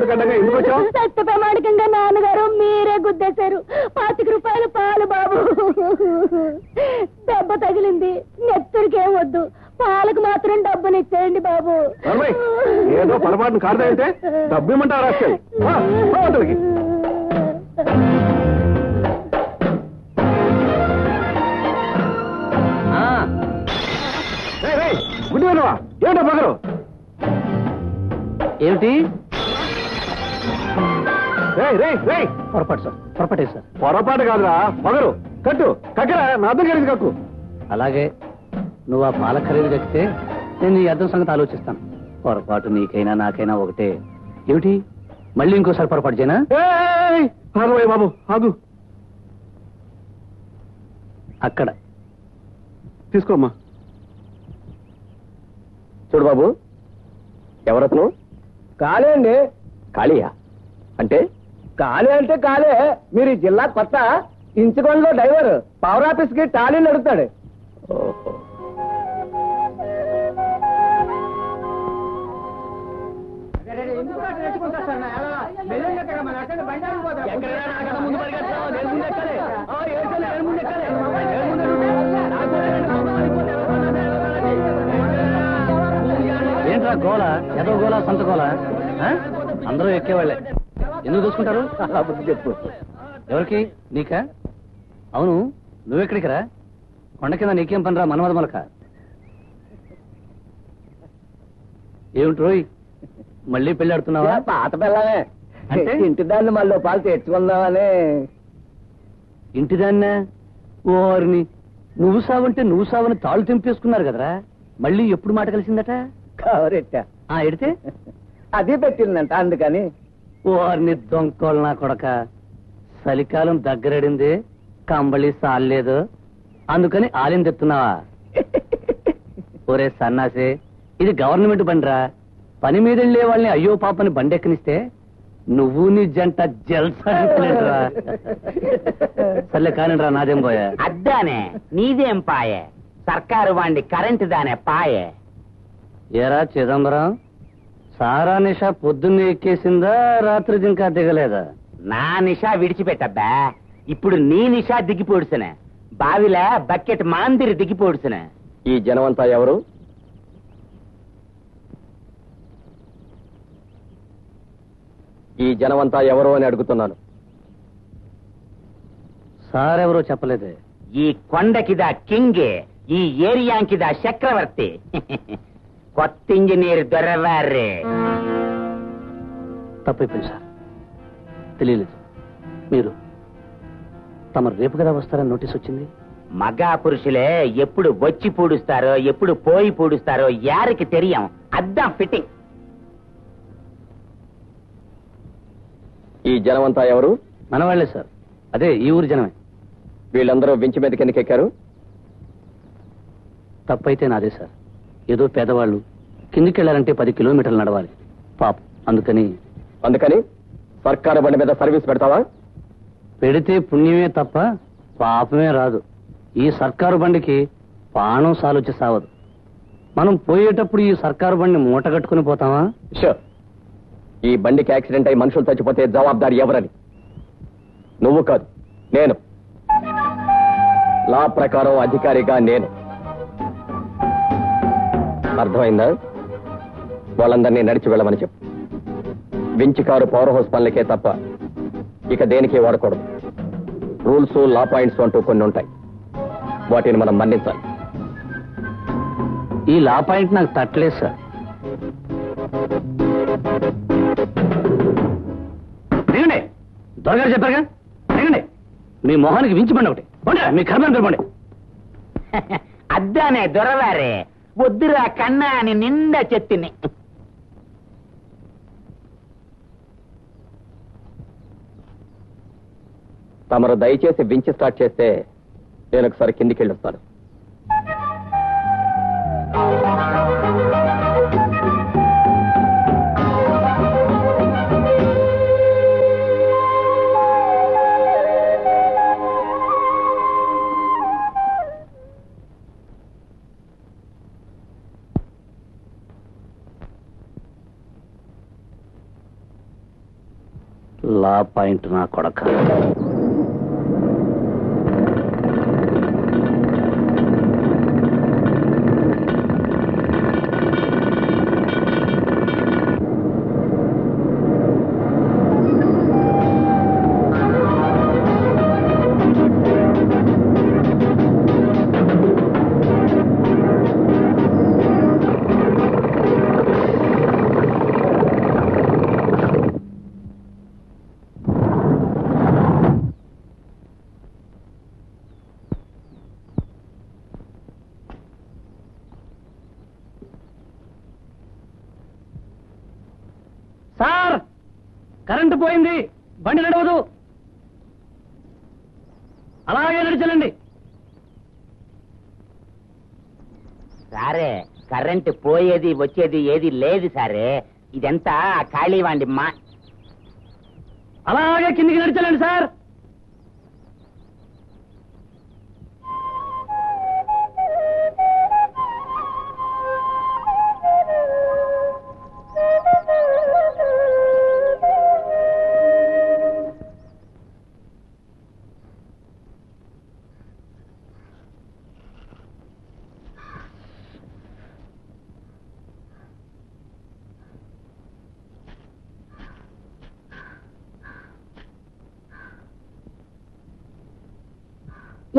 Road కట్టగా ఎందుకు వచ్చావు? సత్య ప్రమాణికంగా నాన్నగారు మీరే గుద్దేశారు. 25 రూపాయలు పాలు బాబు. దెబ్బ తగిలింది, నెత్తురికేం వద్దు, పాలకు మాత్రం డబ్బునిచ్చేయండి బాబు. ఏదో పొరపాటును కాడదంటే డబ్బు ఇమ్మంటావు రాస్కెల్. గుడ్డివా ఏమిటో పగరు? ఏమిటి పొరపాటు సార్, పొరపాటే సార్. పొరపాటు కాదురా పగరు. కట్టు కక్కరా, నా అర్థం కలిసి కక్కు. అలాగే నువ్వు ఆ పాల ఖరీదు కక్కితే నేను నీ అర్థం సంగతి ఆలోచిస్తాను. పొరపాటు నీకైనా నాకైనా ఒకటే. ఏమిటి మళ్ళీ ఇంకోసారి పొరపాటు చేయనా? ఆగు బాబు ఆగు. అక్కడ తీసుకోమ్మా. చూడు బాబు, ఎవరతను? కాలే అండి. ఖాళీయా అంటే? కాలే అంటే కాలే. మీరు ఈ జిల్లా కొత్త, ఇంచుకొండలో డ్రైవర్, పవర్ ఆఫీస్ కి టాలీ నడుపుతాడు. ఓహో. ఏంట్రా గోల? ఏదో గోల, సొంత గోల. అందరూ ఎక్కేవాళ్లే. ఎందుకు చూసుకుంటారు? చెప్పు. ఎవరికి? నీకా? అవును, నువ్వెక్కడికి రా? కొండ కింద నీకేం పనిరా మనమద మొలక? ఏమిటి రోయ్, మళ్ళీ పెళ్లి ఆడుతున్నావా? పాత పిల్లనే అంటే ఇంటి దాన్ని మళ్ళీ పాలు తెచ్చుకుందామని. ఇంటిదాన్నా? ఓరిని, నువ్వు సావంటే నువ్వు సావని తాళ్ళు తెంపేసుకున్నారు కదరా. మళ్ళీ ఎప్పుడు మాట కలిసిందట? కవరెట్టా ఎడితే అది పెట్టిందంట, అందుకని. ఓరిని దొంకోళ్ళు నా కొడక, చలికాలం దగ్గరడింది, కంబళి సాలేదు, అందుకని ఆలిం తెస్తున్నావా? ఒరే సన్నాసే, ఇది గవర్నమెంట్ బండిరా. పని మీద వెళ్లే వాళ్ళని అయ్యో పాపని బండెక్కనిస్తే నువ్వు నీ జంట జల్సా. సర్లే కానిరా, నాదేం పోయా. అద్దానే నీదేం పాయే, సర్కారు వాండి కరెంటు దానే పాయే. ఏరా చిదంబరం, సారా నిషా పొద్దున్నే ఎక్కేసిందా, రాత్రి ఇంకా దిగలేదా? నా నిషా విడిచిపెట్టబ్బా, ఇప్పుడు నీ నిషా దిగిపోడుసనే. బావిలా బకెట్ మాందిరి దిగిపోడుసనే. ఈ జనమంతా ఎవరు? ఈ జనమంతా ఎవరు అని అడుగుతున్నాను. సారెవరో చెప్పలేదే. ఈ కొండకిదా కింగే, ఈ ఏరియాంకిదా చక్రవర్తి. కొత్త ఇంజనీర్ దొరవారే. తప్పైపోయింది సార్, తెలియలేదు. మీరు తమ రేపు కదా వస్తారని నోటీస్ వచ్చింది. మగా పురుషులే ఎప్పుడు వచ్చి పూడుస్తారో ఎప్పుడు పోయి పూడుస్తారో యారికి తెలియం. అద్దాం ఫిట్టింగ్. ఈ జనమంతా ఎవరు? మనవాళ్లే సార్, అదే ఈ ఊరి జనమే. వీళ్ళందరూ వించి మీదకి ఎందుకు ఎక్కారు? తప్పైతే నాదే సార్. ఏదో పేదవాళ్ళు కిందికి వెళ్ళాలంటే 10 కిలోమీటర్లు నడవాలి పాపం, అందుకని సర్కారు బండి మీద సర్వీస్ పెడతావా? పెడితే పుణ్యమే తప్ప పాపమే రాదు. ఈ సర్కారు బండికి పానం సాలొచ్చి సావదు. మనం పోయేటప్పుడు ఈ సర్కారు బండిని మూట కట్టుకుని పోతామా? షూర్. ఈ బండికి యాక్సిడెంట్ అయి మనుషులు చచ్చిపోతే జవాబాదారి ఎవరని? నువ్వు కాదు, నేను. లా ప్రకారం అధికారిగా నేను. అర్థమైందా? వాళ్ళందరినీ నడిచి వెళ్ళమని చెప్పు. వించి కారు పవర్ హౌస్ పనులకే తప్ప ఇక దేనికి వాడకూడదు. రూల్స్, లా పాయింట్స్ అంటూ కొన్ని ఉంటాయి, వాటిని మనం మన్నించాలి. ఈ లా పాయింట్ నాకు తట్టలేదు సార్. దిగండి, దొరగారు చెప్పారుగా, దిగండి. మీ మొహానికి వించిపండి ఒకటి, మీ కర్మని పిలవండి. అద్దానే దొరవారే, వద్దురా కన్నా అని నిండా చెత్తిని. తమరు దయచేసి వించి స్టార్ట్ చేస్తే నేను ఒకసారి కిందికి వెళ్ళొస్తాను. లా పాయింట్ నా కొడక. సార్, కరెంటు పోయింది, బండి నడవదు. అలాగే నడిచలండి. సారే, కరెంటు పోయేది వచ్చేది ఏది లేదు సారే. ఇదంతా ఖాళీ వాండి మా. అలాగే కిందికి నడిచలండి సార్.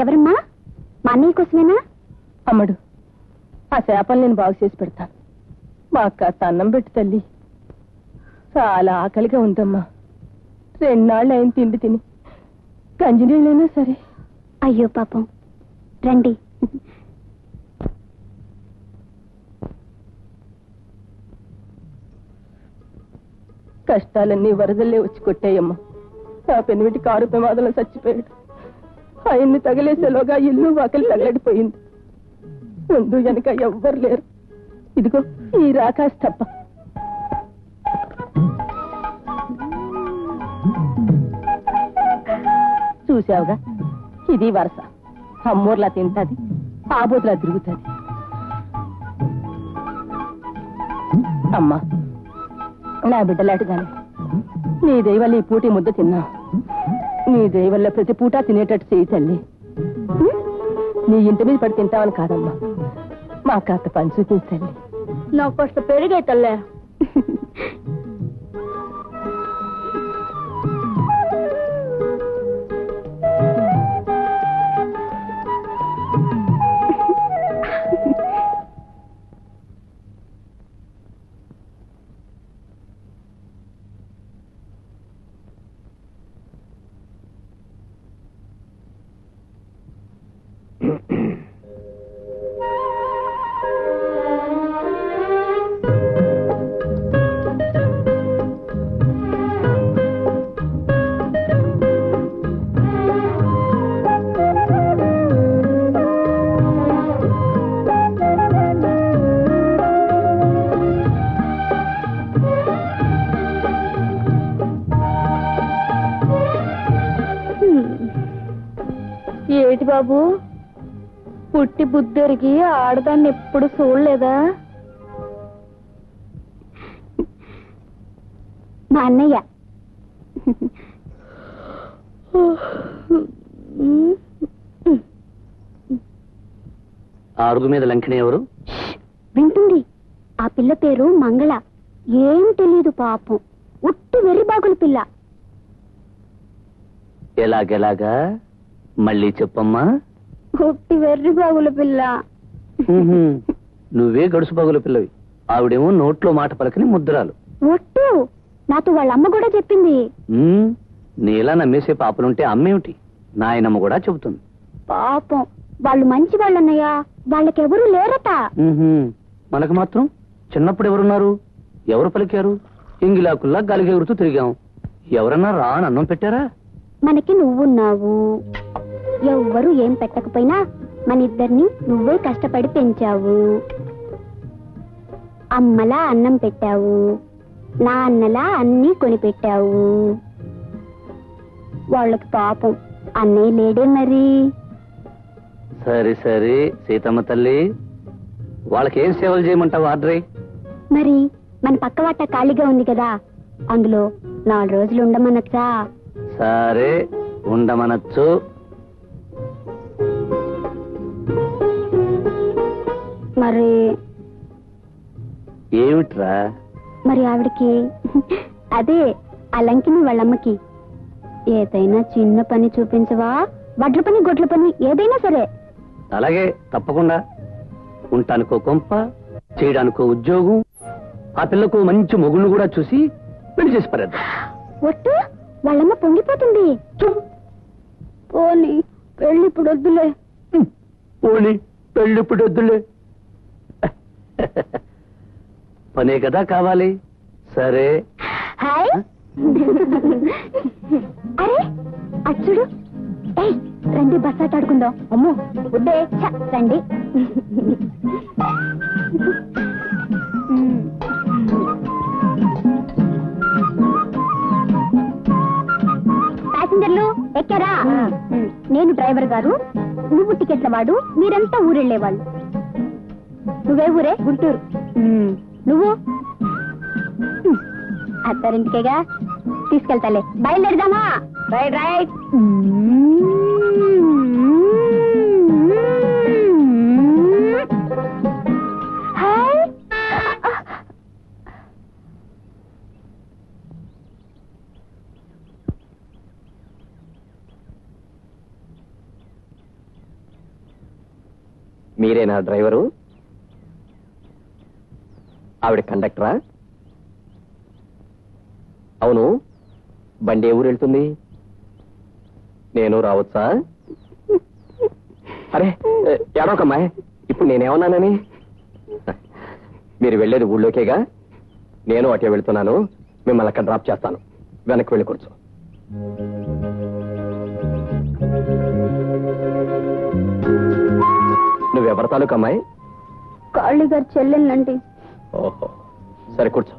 ఎవరమ్మా? మా అన్నయ్య కోసమేనా? అమ్మడు, ఆ చేపలు నేను బాగు చేసి పెడతాను. మా అక్క అన్నం పెట్టి తల్లి. చాలా ఆకలిగా ఉందమ్మా. 2 నాళ్ళు అయిన తిండి తిని గంజినీళ్ళైనా సరే. అయ్యో పాపం, రండి. కష్టాలన్నీ వరదల్లే వచ్చి కొట్టాయమ్మా. నా పెనిమిటి కారు ప్రమాదంలో చచ్చిపోయాడు. ఆయన్ని తగిలేసేలోగా ఇల్లు వాకలి తగలడిపోయింది. ముందు వెనక ఎవ్వరు లేరు. ఇదిగో ఈ రాకాశ తప్ప. చూసావుగా, ఇది వరస. అమ్మూర్లా తింటది, ఆబోతులా తిరుగుతుంది. అమ్మా, నా బిడ్డలాంటిదాన్ని. నీ దయవల్ల ఈ పూటి ముద్ద తిన్నా. నీ దయవల్ల ప్రతి పూట తినేటట్టు చేయి తల్లి. నీ ఇంటి మీద పడి తింటావని కాదమ్మా, మా కాస్త పని చూపించండి. నాకు కాస్త పెరిగే తల్లే. ఏటి బాబు, పుట్టి బుద్ధెరిగి ఆడదాన్ని ఎప్పుడు చూడలేదా? మా అన్నయ్య. ఆ అరుగు మీద లంకిని ఎవరు? వింటుంది. ఆ పిల్ల పేరు మంగళ. ఏం తెలీదు పాపం, ఉట్టి వెర్రిబాగుల పిల్ల. ఎలాగెలాగా? మళ్ళీ చెప్పమ్మా. ఉట్టి వెర్రిబాగుల పిల్ల. నువ్వే గడుసు బాగుల పిల్లవి, ఆవిడేమో నోట్లో మాట పలకని ముద్రాలు. ఒట్టు, నాతో వాళ్ళ అమ్మ కూడా చెప్పింది. నీలా నమ్మేసే పాపలుంటే అమ్మేమిటి, నాయనమ్మ కూడా చెబుతుంది. పాపం వాళ్ళు మంచి వాళ్ళన్నయ్యా, వాళ్ళకెవరూ లేరట. మనకు మాత్రం చిన్నప్పుడు ఎవరున్నారు? ఎవరు పలికారు? ఎంగిలాకుల్లా గాలిగెగురుతూ తిరిగాం. ఎవరన్నా రా అని అన్నం పెట్టారా? మనకి నువ్వున్నావు. ఎవ్వరూ ఏం పెట్టకపోయినా మన ఇద్దరిని నువ్వే కష్టపడి పెంచావు. అమ్మలా అన్నం పెట్టావు, నాన్నలా అన్నీ కొనిపెట్టావు. వాళ్ళకి పాపం అన్నయ్య లేడే మరి. సరే సరే సీతమ్మ తల్లి, వాళ్ళకేం సేవలు చేయమంటావు ఆర్డర్? మరి మన పక్క వాట ఖాళీగా ఉంది కదా, అందులో 4 రోజులు ఉండమనొచ్చా? సరే ఉండమనొచ్చు. మరి ఏమిట్రా? మరి ఆవిడకి అదే అలంకిని వాళ్ళమ్మకి ఏదైనా చిన్న పని చూపించవా? వడ్ల పని, గొడ్ల పని ఏదైనా సరే. అలాగే, తప్పకుండా. ఉంటానికో కొంప, చేయడానికో ఉద్యోగం, ఆ పిల్లకు మంచి మొగుళ్ళు కూడా చూసి పెళ్లి చేసి పరేద్దాం. ఒట్టు వాళ్ళమ్మ పొంగిపోతుంది. పోనీ పెళ్లి ఇప్పుడు వద్దులే. పోనీ పెళ్లి ఇప్పుడు వద్దులే. పనే కదా కావాలి. సరే. హాయ్. అరే అచ్చుడు. ఏయ్ రండి బస్ ఆట ఆడుకుందాం. అమ్మో వద్దే. రండి. ప్యాసింజర్లు ఎక్కారా? నేను డ్రైవర్ గారు, నువ్వు టికెట్ల వాడు, మీరంతా ఊరెళ్ళేవాళ్ళు. నువ్వే ఊరే? గుంటూరు. నువ్వు? అత్తారింటికేగా, తీసుకెళ్తాలే. బయలుదేరదామా? Right right. హాయ్. మీరేనా డ్రైవరు? ఆవిడ కండక్టరా? అవును, బండి ఏ ఊరు వెళ్తుంది? నేను రావచ్చా? అరే ఏడోకమ్మాయి, ఇప్పుడు నేనేమన్నానని? మీరు వెళ్ళేది ఊళ్ళోకేగా, నేను అటే వెళ్తున్నాను. మిమ్మల్ని అక్కడ డ్రాప్ చేస్తాను. వెనక్కి వెళ్ళి కూర్చో. నువ్వెవరి తాలూకు అమ్మాయి? కాళీ గారు చెల్లెళ్ళండి. ఓహో, సరే కూర్చో.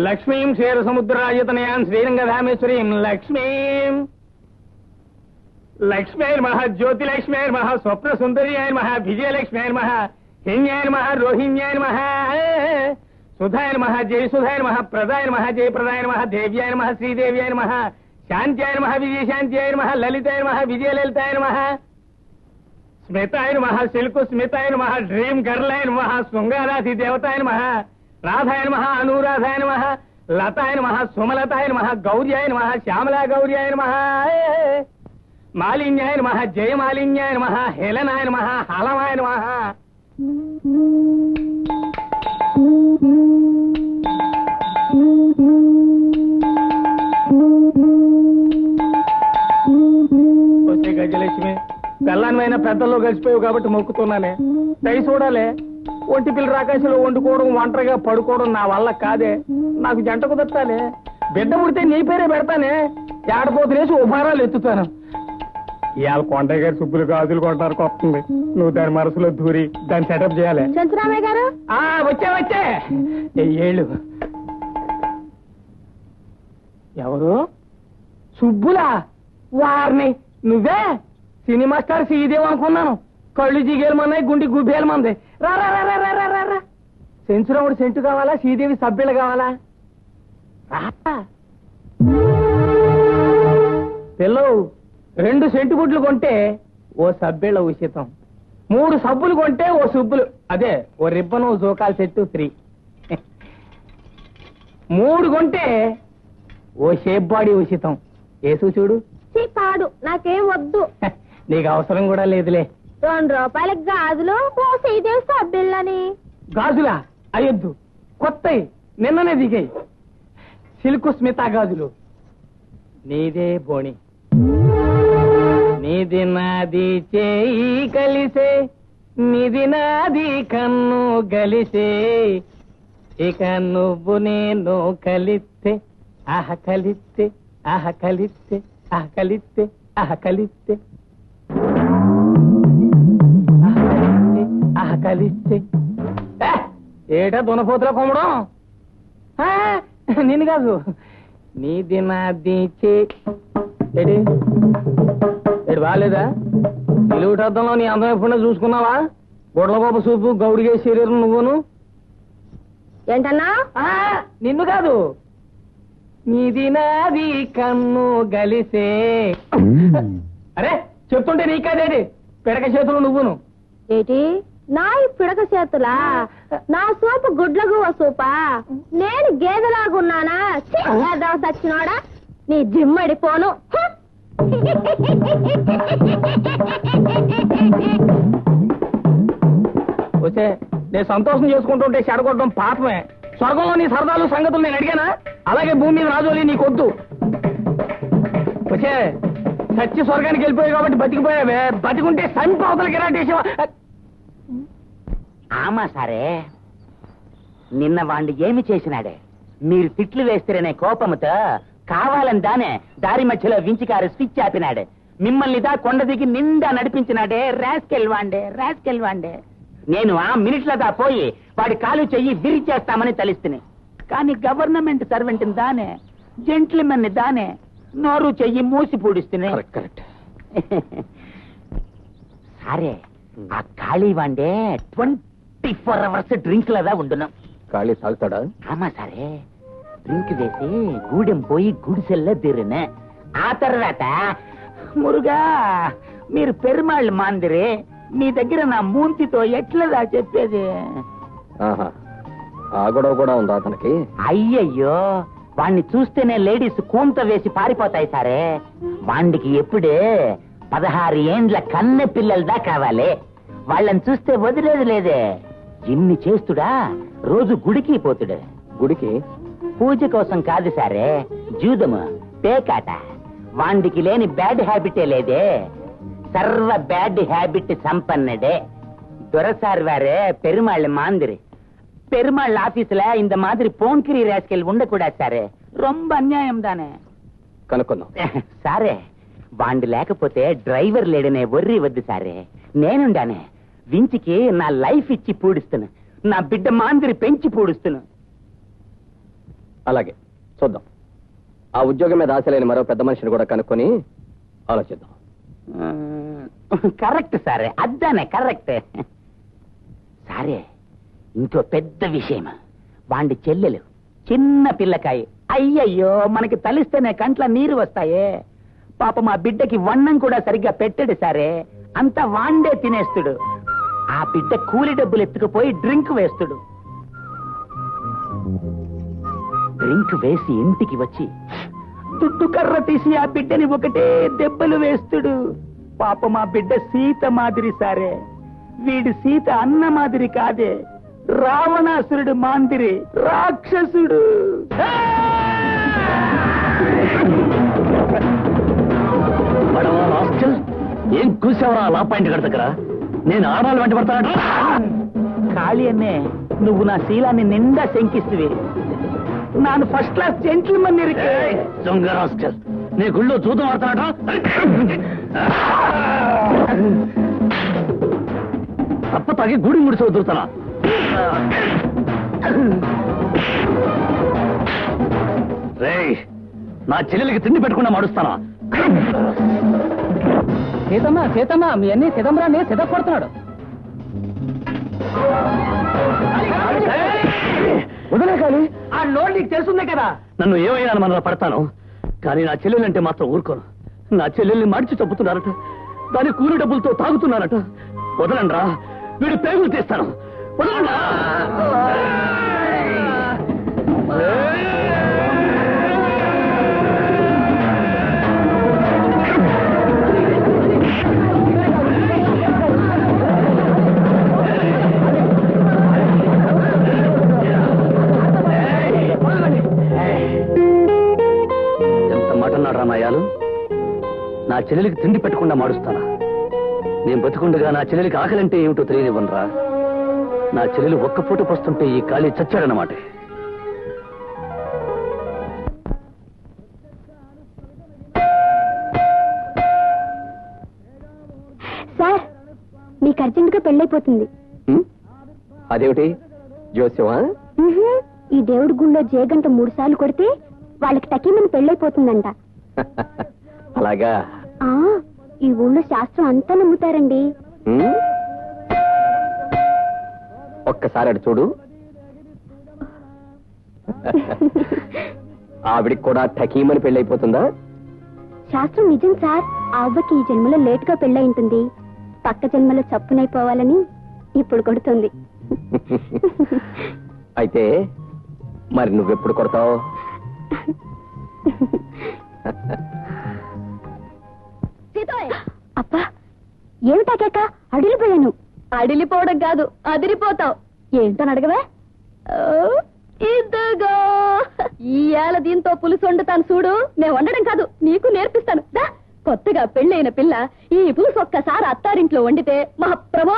లక్ష్మీం క్షీర సముద్రాయతనయాం శ్రీరంగధామేశ్వరీం లక్ష్మీం లక్ష్మీర్మహ జ్యోతిలక్ష్మీర్మహ స్వప్న సుందర్యాయ విజయలక్ష్మీ హిన్యాయ రోహిణ్యాయ సుధాయ జయసుధాయ ప్రదాయ జయప్రదాయ దేవ్యాయ శ్రీదేవ్యాయ శాంత్యాయ విజయశాంత్యాయ లలితాయ విజయలలితాయ స్మితాయ శిల్కు స్మితాయ డ్రీమ్ గర్లాయ శృంగారాధి దేవతాయ రాధాయ అనురాధాయ లతాయ సుమలతాయ గౌర్యాయ శ్యామలా గౌర్యాయ మాలిన్యాయ జయమాలిన్యాయ హేళనాయ హలమాయ వచ్చే గజలక్ష్మి, కళ్ళాన్మైనా పెద్దల్లో కలిసిపోయావు కాబట్టి మొక్కుతున్నానే. దయ చూడాలే, ఒంటి పిల్ల రాకాశలో వండుకోవడం, ఒంటరిగా పడుకోవడం నా వల్ల కాదే. నాకు జంట కుదర్చాలే. బిడ్డ పుడితే నీ పేరే పెడతానే. ఏడపోతులేసి ఉపారాలు ఎత్తుతాను. ఇవాళ కొండయ్య గారు సుబ్బులు గాజులు కొంటారు కొత్తుంది. నువ్వు దాని మనసులో దూరి దాన్ని సెటప్ చేయాలి. చంద్రరామయ్య గారు వచ్చే ఏళ్ళు. ఎవరు? సుబ్బులా? వారిని నువ్వే? సినిమా స్టార్ శ్రీదేవి అనుకున్నాను. కళ్ళు జిగేలమన్నాయి, గుండి గుబేలమంది. రా రా రా రా రా రా రా. సెంచురాముడు సెంటు కావాలా, శ్రీదేవి సభ్యులు కావాలా? పిల్లవు 2 సెంటు గుడ్లు కొంటే ఓ సబ్బేళ్ళ ఉచితం, 3 సబ్బులు కొంటే ఓ సుబ్బులు, అదే ఓ రిబ్బను జోకాల సెట్టు ఫ్రీ. 3 కొంటే ఓ షేప్ బాడీ ఉచితం. ఏసు చూడు. పాడు నాకేం వద్దు. నీకు అవసరం కూడా లేదులే. 2 రూపాయలకి గాజులు, ఓ శ్రీదేవి సబ్బిళ్ళని. గాజులా? అయ్యొద్దు, కొత్తయి నిన్ననే దిగాయి. సిల్కు స్మితా గాజులు. నీదే బోణి. నీది నాది చేయి కలిసే, నీది నాది కన్ను గలిసే, ఇక నువ్వు నేను కలిస్తే, ఆహ కలిస్తే, ఆహ కలిస్తే, ఆహ కలిస్తే, కలిస్తే కలిస్తే ఏటా దునపోతుల కొమ్మడం నిన్ను కాదు నీది నాది ఏడి బాగాలేదా నిలువుటద్దంలో నీ అందం ఎప్పుడైనా చూసుకున్నావా గొడ్లగోప సూపు గౌడిగే శరీరం నువ్వును ఏంటన్నా నిన్ను కాదు నీది నాది కన్ను గలిసే అరే చెప్తుంటే నీకాదేది పిడక చేతులు నువ్వును ఏటి నా ఈ పిడక చేతులా నా సూపు గుడ్లకు సూపా నేను గేదెలాగున్నానా సచ్చినోడా నీ జిమ్మడిపోను వచ్చే నేను సంతోషం చేసుకుంటుంటే చెడగొట్టడం పాపమే స్వర్గంలో నీ సరదాలు సంగతులు నేను అడిగానా అలాగే భూమి మీద రాజోలి నీకొద్దు వచ్చే సచ్చి స్వర్గానికి వెళ్ళిపోయావు కాబట్టి బతికిపోయావే బతికుంటే సంప అవతలకి రాటేసావా ఆమా సరే నిన్న వాణ్ణి ఏమి చేసినాడే మీరు తిట్లు వేస్తారనే కోపముతో కావాలని దారి మధ్యలో వించికారు స్విచ్ ఆపినాడే మిమ్మల్ని కొండ దిగి నిండా నడిపించినాడే రాస్కెల్ వాండే నేను ఆ మినిట్లదా పోయి వాడి కాలు చెయ్యి విరిచేస్తామని తలిస్తుని కానీ గవర్నమెంట్ సర్వెంట్ దానే జెంట్లమెన్ దానే నోరు చెయ్యి మూసి పూడిస్తుని సరే ఆ ఖాళీ వాండే 24 hours డ్రింక్ లదా ఉండున్నాం ఖాళీ సాగుతాడా ఆమా సరే డ్రింక్ వేసి గూడెం పోయి గుడిసెల్లో దిరినే ఆ తర్వాత మురుగా మీరు పెరుమాళ్ళు మాందిరి మీ దగ్గర నా మూంతితో ఎట్లదా చెప్పేది ఆ గొడవ కూడా ఉందా అతనికి అయ్యయ్యో వాణ్ణి చూస్తేనే లేడీస్ కూంత వేసి పారిపోతాయి సరే వాండికి ఎప్పుడే 16 ఏండ్ల కన్నె పిల్లలదా కావాలి వాళ్ళని చూస్తే వదిలేదు లేదే ఇన్ని చేస్తుడా రోజు గుడికి పోతుడు గుడికి పూజ కోసం కాదు సరే జూదము పేకాట వాండికి లేని బ్యాడ్ హ్యాబిటే లేదే సర్వ బ్యాడ్ హ్యాబిట్ సంపన్నడే దొరసారి వారే పెరుమాళ్ళ మాందిరి పెరుమాళ్ళ ఆఫీసుல இந்த மாதிரி போன்கிரி ராஸ்கல் ఉండకూడదు సారే ரொம்ப అన్యాయం దానే కనుక్కుందాం సారే వాండి లేకపోతే డ్రైవర్ లేడనే వర్రి వద్దు సారే నేనుండానే వించికి నా లైఫ్ ఇచ్చి పూడిస్తున్నా నా బిడ్డ మాందిరి పెంచి పూడుస్తున్నా అలాగే చూద్దాం ఆ ఉద్యోగం మీద ఆశ లేని మరో పెద్ద మనిషిని కూడా కనుక్కొని ఆలోచిద్దాం కరెక్ట్ సారే అద్దానే కరెక్ట్ సారే ఇంకో పెద్ద విషయం వాండి చెల్లెలు చిన్న పిల్లకాయ అయ్యయ్యో మనకి తలిస్తేనే కంట్ల నీరు వస్తాయే పాప మా బిడ్డకి వన్నం కూడా సరిగ్గా పెట్టడు సారే అంతా వాండే తినేస్తుడు ఆ బిడ్డ కూలి డబ్బులు ఎత్తుకుపోయి డ్రింక్ వేస్తుడు డ్రింక్ వేసి ఇంటికి వచ్చి దుడ్డు కర్ర తీసి ఆ బిడ్డని ఒకటే దెబ్బలు వేస్తుడు పాప మా బిడ్డ సీత మాదిరి సారే వీడి సీత అన్న మాదిరి కాదే రావణాసురుడు మాందిరి రాక్షసుడు ఏం కూసావరా లా పాయింట్ గడ దగ్గర నేను ఆడాలి వెంట పడతాడు ఖాళీ అన్నే నువ్వు నా శీలాన్ని నిండా శంకిస్తువి నాను ఫస్ట్ క్లాస్ జెంట్లమన్ దొంగ రాస్కల్ నీ గుళ్ళో చూద్దాం ఆడతాడ తప్ప తాగి గుడి ముడిసి వదులుతానా రేయ్ నా చెల్లెలకి తిండి పెట్టకుండా మాడుస్తానా సీతమ్మ మీ అన్ని సిదంబరాన్ని సిద్ధపడుతున్నాడు వదలే కానీ ఆ లోన్ నీకు తెలుసుందే కదా నన్ను ఏమైనా మనలో పడతాను కానీ నా చెల్లెలంటే మాత్రం ఊరుకోను నా చెల్లెల్ని మడిచి చంపుతున్నారట దాని కూలి డబ్బులతో తాగుతున్నారట వదలండి రా వీడు పేగులు తీస్తాను వదలండి ఎంత మాట అన్నాడు రామయ్యాలు నా చెల్లెలికి తిండి పెట్టకుండా మాడుస్తానా నేను బతుకుండగా నా చెల్లెలికి ఆకలంటే ఏమిటో తెలియనివ్వనరా నా చెల్లెలు ఒక్క పూట పస్తుంటే ఈ ఖాళీ చచ్చాడన్నమాట వాళ్ళకి అర్జెంట్ గా పెళ్ళైపోతుంది. అదేమిటి జోస్యమా? ఈ దేవుడి గుళ్ళో జేగంట 3 సార్లు కొడితే వాళ్ళకి టకీమని పెళ్ళైపోతుందంట. అలాగా? ఈ ఊళ్ళో శాస్త్రం అంతా నమ్ముతారండి. ఒక్కసారి అటు చూడు. ఆవిడికి కూడా టకీమని పెళ్ళైపోతుందా? శాస్త్రం నిజం సార్. ఆ అవ్వకి ఈ జన్మలో లేట్ గా పెళ్ళై ఉంటుంది. పక్క జన్మలో చప్పునైపోవాలని ఇప్పుడు కొడుతుంది. అయితే మరి నువ్వెప్పుడు కొడతావు? అబ్బా ఏమిటా కేక? అడిలిపోయాను. అడిలిపోవడం కాదు, అదిరిపోతావు. ఏంటని అడగవే? ఇదిగో ఈయాల దీంతో పులుసు వండుతాను చూడు. నేను వండడం కాదు, నీకు నేర్పిస్తాను. కొత్తగా పెళ్ళైన పిల్ల ఈ పులుసు ఒక్కసారి అత్తారింట్లో వండితే మహాప్రభో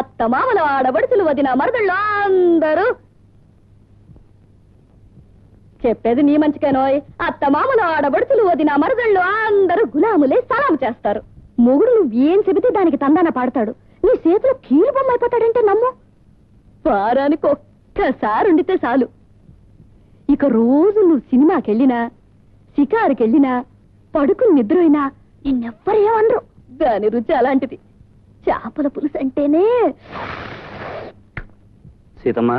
అత్త మామల ఆడబడుచులు వదిన మరదళ్ళు అందరూ చెప్పేది నీ మంచికేనోయ్. అత్త మామల ఆడబడుచులు వదిన మరదళ్ళు అందరూ గులాములే సలాం చేస్తారు. మొగుడు నువ్వేం చెబితే దానికి తందాన పాడతాడు. నీ చేతిలో కీలు బొమ్మ అయిపోతాడంటే నమ్ము. వారానికి ఒక్కసారి వండితే చాలు. ఇక రోజు నువ్వు సినిమాకెళ్ళినా షికారుకెళ్ళినా పడుకుని నిద్రైనా నిన్నెవ్వరేమనరు. దాని రుచి అలాంటిది. చేపల పులుసు అంటేనే. సీతమ్మ,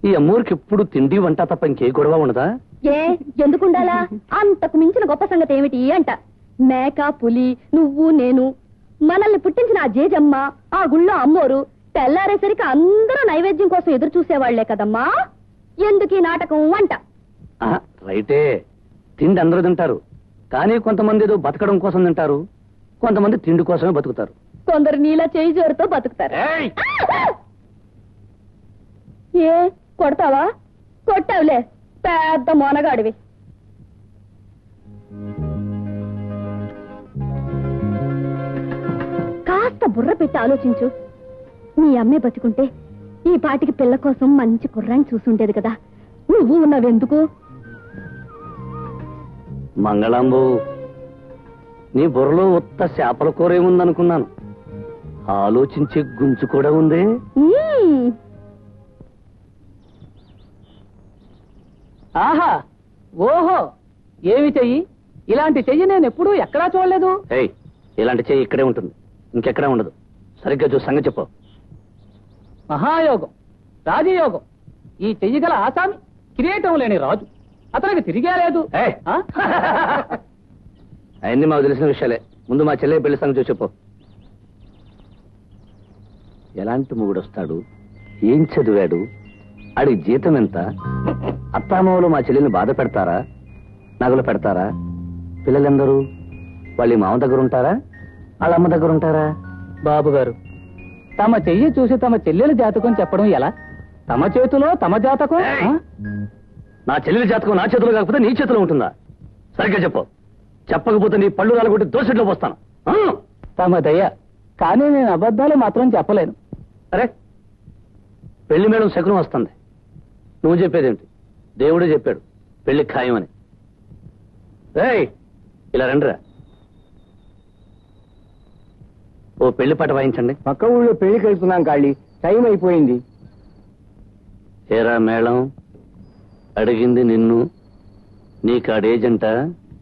ఈ అమ్మూరికి ఎప్పుడు తిండి వంట తప్ప ఇంకే గొడవ ఉండదా? ఎందుకుండాలా? అంతకు మించిన గొప్ప సంగతి ఏమిటి అంట. మేక పులి నువ్వు నేను మనల్ని పుట్టించిన ఆ జేజమ్మ ఆ గుళ్ళో అమ్మోరు తెల్లారేసరికి అందరూ నైవేద్యం కోసం ఎదురు చూసేవాళ్లే కదమ్మా. ఎందుకు ఈ నాటకం అంట. రైటే, తిండి అందరూ తింటారు. కానీ కొంతమంది ఏదో బతకడం కోసం తింటారు, కొంతమంది తిండి కోసమే బతుకుతారు. కొందరు నీలా చేయి జోరుతో బతుకుతారు. ఏ కొడతావా? కొట్టావులే, పెద్ద మోనగాడివి. కాస్త బుర్ర పెట్టి ఆలోచించు. నీ అమ్మే బతుకుంటే ఈ పాటికి పిల్ల కోసం మంచి కుర్రాన్ని చూసుంటేది కదా. నువ్వు ఉన్నావెందుకు? మంగళంబు, నీ బుర్రలో ఉత్త చేపల కూర ఏముందనుకున్నాను. ఆలోచించే గుంజు కూడా ఉందే. ఆహా, ఓహో, ఏమి చెయ్యి? ఇలాంటి చెయ్యి నేను ఎప్పుడూ ఎక్కడా చూడలేదు. ఇలాంటి చెయ్యి ఇక్కడే ఉంటుంది, ఇంకెక్కడా ఉండదు. సరిగ్గా చూసి సంగతి చెప్పు. మహాయోగం, రాజయోగం. ఈ చెయ్యి గల ఆసామి కిరీటం లేని రాజు. అతనికి తిరిగే లేదు. అయింది మాకు తెలిసిన విషయాలే. ముందు మా చెల్లె పెళ్లి సంగతి చూసి చెప్పు. ఎలాంటి మొగుడు వస్తాడు, ఏం చదివాడు, ఆడికి జీతం ఎంత, అత్తామామలు మా చెల్లెల్ని బాధ పెడతారా, నగలు పెడతారా, పిల్లలందరూ వాళ్ళ మామ దగ్గర ఉంటారా, వాళ్ళ అమ్మ దగ్గర ఉంటారా? బాబు గారు, తమ చెయ్యి చూసి తమ చెల్లెల జాతకం చెప్పడం ఎలా? తమ చేతిలో తమ జాతకం. నా చెల్లెల జాతకం నా చేతిలో కాకపోతే నీ చేతిలో ఉంటుందా? సరిగ్గా చెప్పు. చెప్పకపోతే నీ పళ్ళు రాలగొట్టి దోషట్లో పోస్తాను. తమ దయ. కానీ నేను అబద్ధాలు మాత్రం చెప్పలేను. అరే, పెళ్లి మేడం శకునం వస్తుంది. నువ్వు చెప్పేదేంటి? దేవుడే చెప్పాడు పెళ్లి ఖాయమని. ఇలా రండిరా. ఓ పెళ్లి పాట వాయించండి. పక్క ఊళ్ళో పెళ్లికి వెళ్తున్నాం కాళీ, టైం అయిపోయింది. ఏరా మేళం, అడిగింది నిన్ను, నీకాడేజంట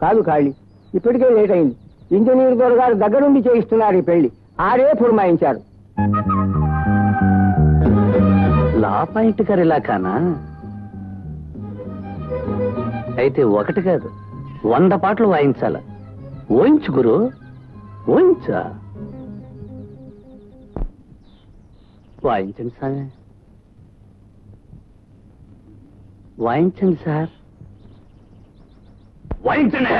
కాదు కాళీ, ఇప్పటికే లేట్ అయింది. ఇంజనీర్ గారు దగ్గరుండి చేయిస్తున్నారు ఈ పెళ్లి. ఆడే పురమాయించారు. లా పాయింట్ గారు ఇలా కానా? అయితే ఒకటి కాదు 100 పాటలు వాయించాల. ఓయించు గురు, ఓయించా. వాయించండి సార్, వాయించండి సార్, వాయించండి.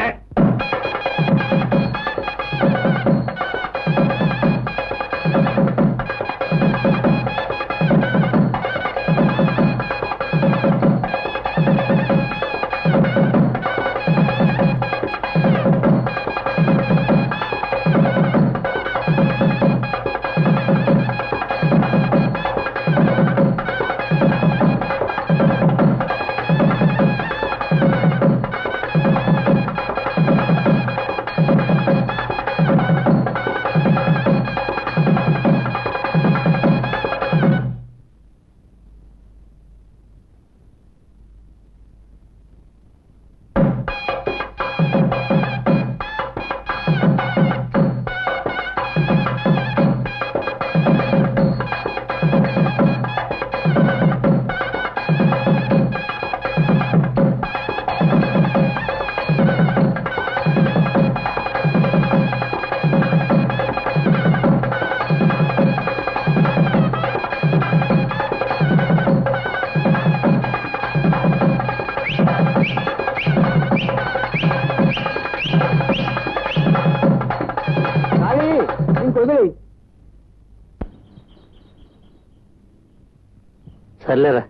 సర్లేరా,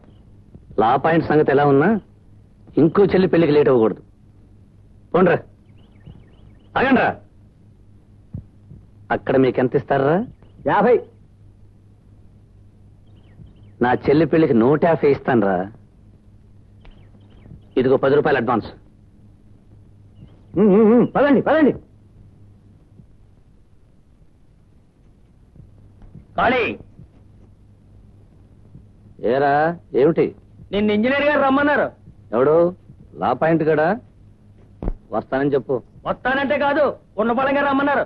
లా పాయింట్ సంగతి ఎలా ఉన్నా ఇంకో చెల్లి పెళ్లికి లేట్ అవ్వకూడదు. పోండ్రా, ఆగండ్రా. అక్కడ మీకు ఎంత ఇస్తారా? 50. నా చెల్లి పెళ్లికి 150 ఇస్తానురా. ఇదిగో 10 రూపాయలు అడ్వాన్స్. పదండి పదండి. ఖాళీ. ఏరా, ఏమిటి? నిన్న ఇంజనీర్ గారు రమ్మన్నారు. ఎవడు? లా పాయింట్ గడా? వస్తానని చెప్పు. వస్తానంటే కాదు, ఉన్న పడంగా రమ్మన్నారు.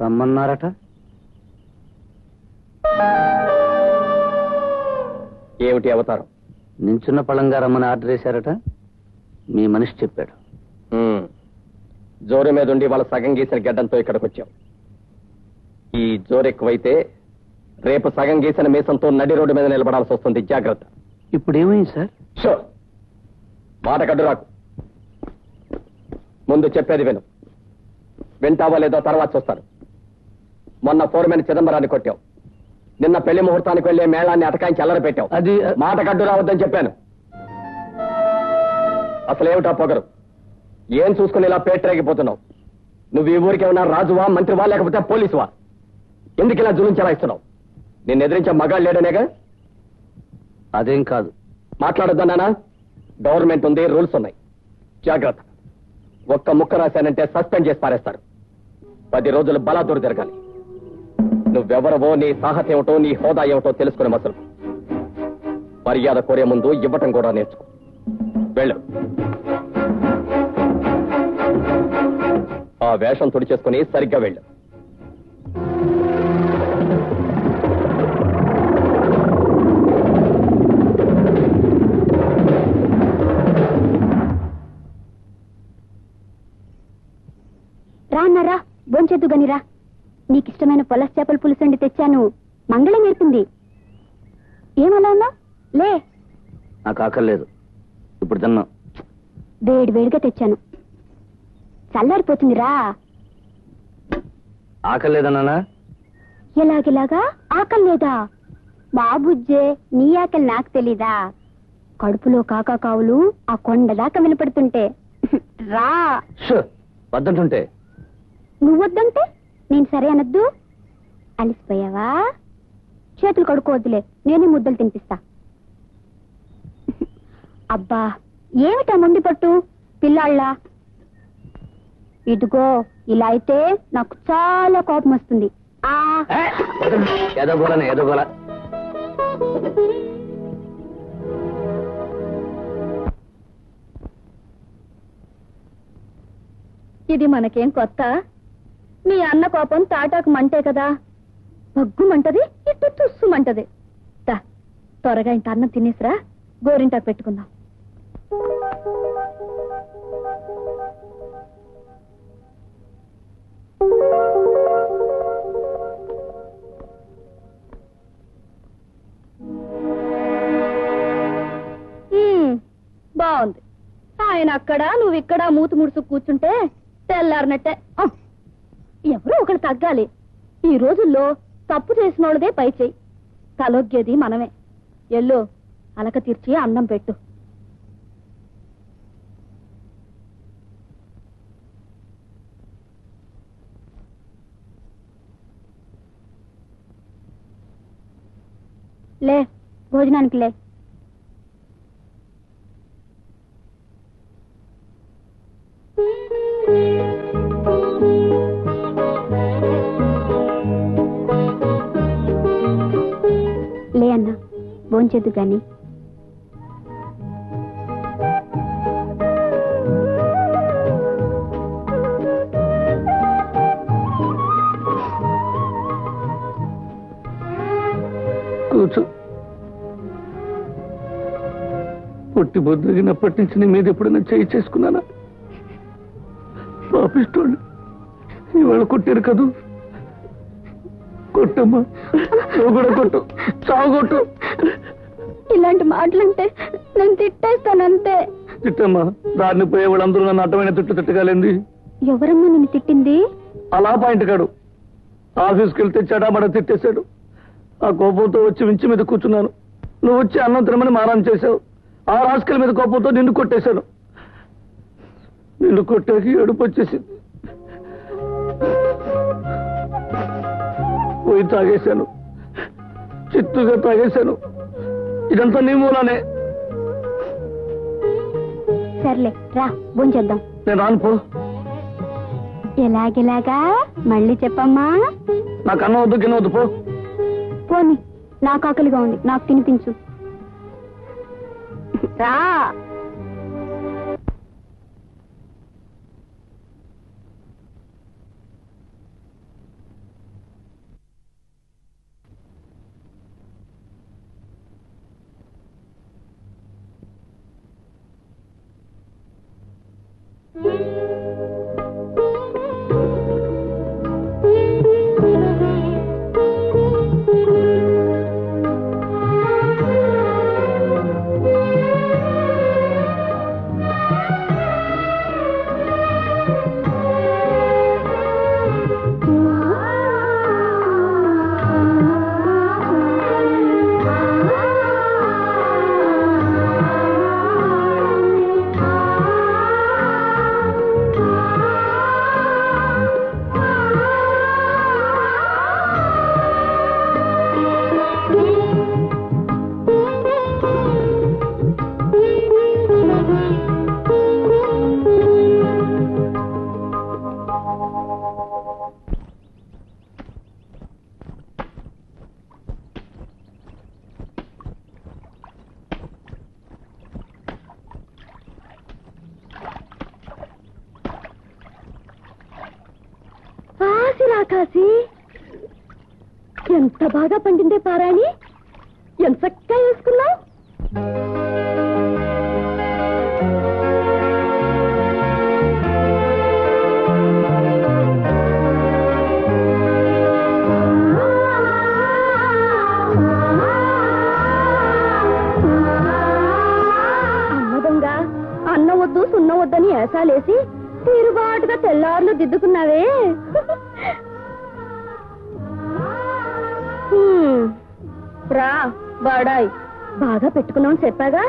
రమ్మన్నారట. ఏమిటి అవతారం? నించున్న పళంగా రమ్మని ఆర్డర్ వేశారట. మీ మనిషి చెప్పాడు. జోరు మీద ఉండి వాళ్ళ సగం గీసిన గడ్డంతో ఇక్కడికి వచ్చాం. ఈ జోరు ఎక్కువైతే రేపు సగం గీసిన మీసంతో నడి రోడ్డు మీద నిలబడాల్సి వస్తుంది. జాగ్రత్త. ఇప్పుడు ఏమైంది సార్? షూర్. మాట కడ్డు రాకు. ముందు చెప్పేది విను. వింటావా లేదో తర్వాత చూస్తాను. మొన్న ఫోర్మెన్ చిదంబరాన్ని కొట్టావు. నిన్న పెళ్లి ముహూర్తానికి వెళ్లే మేళాన్ని అటకాయించి అల్లరి పెట్టావు. అది మాట కడ్డు రావద్దని చెప్పాను. అసలు ఏమిటా పొగరు? ఏం చూసుకుని ఇలా పేటరేగిపోతున్నావు? నువ్వు ఈ ఊరికి ఏమన్నా రాజువా, మంత్రివా, లేకపోతే పోలీసువా? ఎందుకు ఇలా జులుంచేలా ఇస్తున్నావు? నిన్ను ఎదిరించే మగాళ్ళు లేడనేగా? అదేం కాదు. మాట్లాడొద్దన్నానా? గవర్నమెంట్ ఉంది, రూల్స్ ఉన్నాయి. జాగ్రత్త. ఒక్క ముక్క రాశానంటే సస్పెండ్ చేసి పారేస్తారు. 10 రోజులు బలాదూరు జరగాలి. నువ్వెవరవో, నీ సాహసం ఏమిటో, నీ హోదా ఏమిటో తెలుసుకునే మసలు. మర్యాద కోరే ముందు ఇవ్వటం కూడా నేర్చుకో. వెళ్ళు. ఆ వేషం తుడిచేసుకుని సరిగ్గా వెళ్ళు. రాన్నారా, భోంచేద్దు గనిరా. నీకిష్టమైన పొలస్ చేపల పులుసండి తెచ్చాను. మంగళం నేర్పింది. ఏమలా ఉన్నా? లే. నాకు ఆకలేదు. ఇప్పుడు తిన్నా. వేడి వేడిగా తెచ్చాను. చల్లారిపోతుందిరా. ఆకలేదన్నానా? ఎలాగెలాగా ఆకలి లేదా? మా బుజ్జే, నీ ఆకలి నాకు తెలీదా? కడుపులో కాకా కావులు ఆ కొండ దాకా వినపడుతుంటే రా. వద్దంటుంటే? నువ్వొద్దంటే నేను సరే అనొద్దు. అలిసిపోయావా? చేతులు కడుక్కోవద్దులే, నేనే ముద్దలు తినిపిస్తా. అబ్బా, ఏమిటా మొండి పట్టు పిల్లాళ్ళ? ఇదిగో, ఇలా అయితే నాకు చాలా కోపం వస్తుంది. ఏదో గోలనే, ఏదో గోల. ఇది మనకేం కొత్త? మీ అన్న కోపం తాటాకు మంటే కదా, బగ్గుమంటది, ఇటు తుస్సుమంటది. త్వరగా ఇంత అన్నం తినేసిరా, గోరింటాకు పెట్టుకుందాం. బాగుంది. ఆయన అక్కడ, నువ్వు ఇక్కడ మూతు ముడుసు కూర్చుంటే తెల్లారినట్టే. ఎవరో ఒకరు తగ్గాలి. ఈ రోజుల్లో తప్పు చేసిన వాళ్ళదే పై చెయ్యి. తలొగ్గేది మనమే. ఎల్లో అలక తీర్చి అన్నం పెట్టు. లే, భోజనానికి లే. లే అన్నా, భోంచేద్దు గాని. కూర్చో. పొట్టి బొద్దుగినప్పటి నుంచి నీ మీద ఎప్పుడైనా చేయి చేసుకున్నానా? పాపిస్తోళ్ళు ఇవాళ కొట్టారు కదూ. కొట్టమ్మా, నువ్వు కూడా కొట్టు, చావు కొట్టు. ఇలాంటి మాటలంటే నేను తిట్టేస్తానంతే. తిట్టమ్మా, దారిని పోయే వాళ్ళందరూ నన్ను అడ్డమైన తిట్టగలింది. ఎవరమ్మా నిన్ను తిట్టింది? అలా పాయింట్ కాడు. ఆఫీస్కి వెళ్తే చెడామడ తిట్టేశాడు. ఆ కోపంతో వచ్చి వించి మీద కూర్చున్నాను. నువ్వు వచ్చి అన్నం తినమని మారం చేశావు. ఆ రాసుకల మీద కోపంతో నిన్ను కొట్టేశాను. నిన్ను కొట్టాకి ఏడుపు వచ్చేసింది. పోయి తాగేశాను, చిత్తుగా తాగేశాను. ఇదంతా నీ మూలానే. సర్లే రా భోంచేద్దాం. నేను రాను పో. ఎలాగెలాగా మళ్ళీ చెప్పమ్మా. నాకు అన్నం వద్దు, గిన్నె వద్దు, పో. పోనీ, నాకు ఆకలిగా ఉంది, నాకు తినిపించు. రా. కాశీ, ఎంత బాగా పండిందే పారాణి, ఎంత చక్కగా వేసుకున్నావు. అమ్మదంగా అన్న వద్దు సున్న వద్దని ఏసాలేసి తీరుబాటుగా తెల్లారులు దిద్దుకున్నావే. రా బాడాయ్, బాగా పెట్టుకున్నావు చెప్పాగా.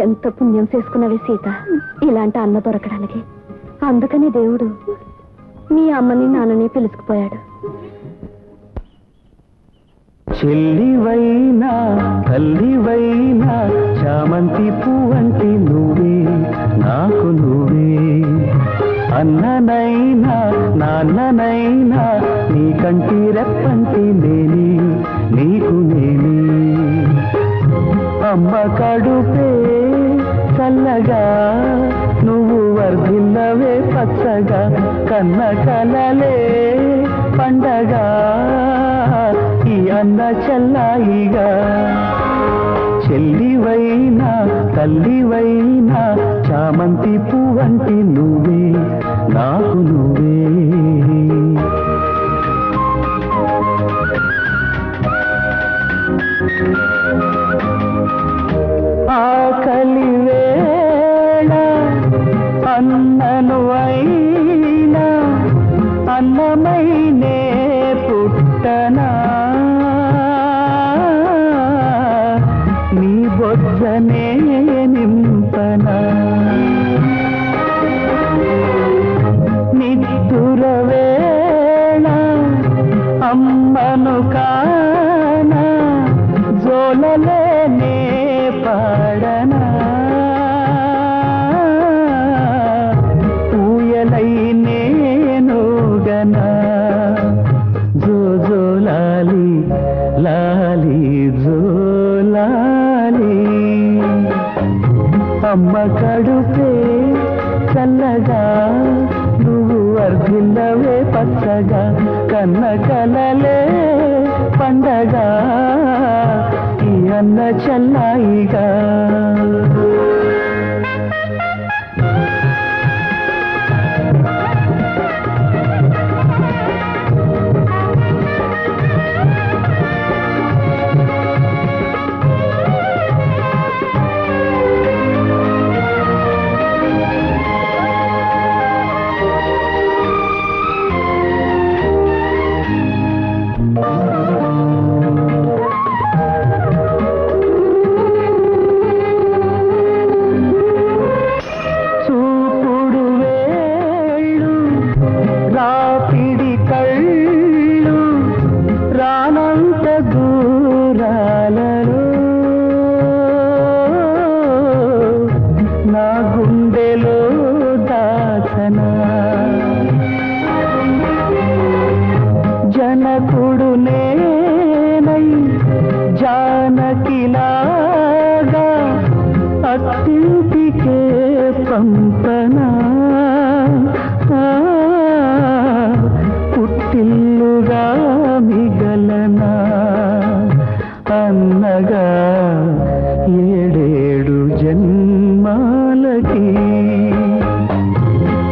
ఎంత పుణ్యం చేసుకున్నవే సీత, ఇలాంటి అన్న దొరకడానికి. అందుకని దేవుడు మీ అమ్మని నాన్నని పిలుచుకుపోయాడు. చెల్లివైనా తల్లివైనా చామంతి పువ్వంటి నువ్వే నాకు నువ్వే. అన్ననైనా నాన్ననైనా నీ కంటి రెప్పంటి నేనే నీకు నేనే. అమ్మ కడుపే చల్లగా నువ్వు వర్ధిల్లవే పచ్చగా. కన్న కలలే పండగా ఈ అన్న చెల్లాయిగా. చెల్లివైనా తల్లివైనా చామంతి పువ్వంటి నువ్వే నాకు నువ్వే. ఆకలి వేళ అన్నను అయినా అన్నమైనే పుట్టనా. నీ బొజ్జనే నింపనా. నిద్దుర వేళ అమ్మను కానా జోలలేనే పాడనా. ఊయలై నేను గనా. జో జో లాలి లాలి జో లాలి. అమ్మ కడుపే చల్లగా నువ్వు వర్ధిల్లవే పచ్చగా. కన్న కలలే పండగా ఈ అన్న చెల్లాయిగా.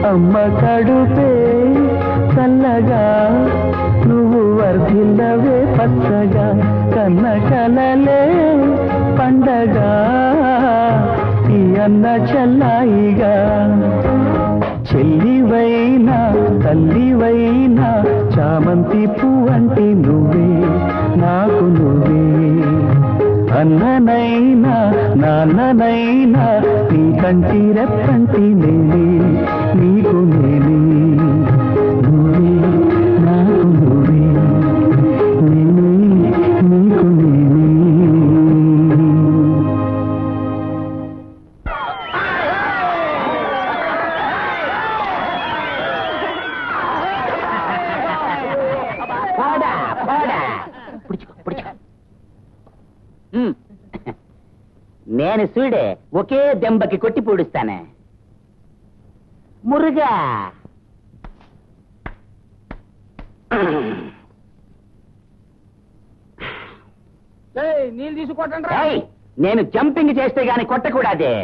అమ్మ కడుపే చల్లగా నువ్వు వర్ధిల్లవే పచ్చగా కన్న కలలే పండగ ఈ అన్న చెల్లాయిగా చెల్లివైనా తల్లివైనా చామంతి పువ్వంటి నువ్వే నాకు నువ్వే అన్ననైనా నాన్ననైనా నీ కంటి రెప్పంటి నేనే నీకు నేనే నువ్వే నాకు నువ్వే నేనే నీకు నేనే. నేను చూడే ఒకే దెంబకి కొట్టి పూడుస్తానే మురుగా. నీళ్ళు తీసుకుంటాను ఏయ్, నేను జంపింగ్ చేస్తే గాని కొట్టకూడదే.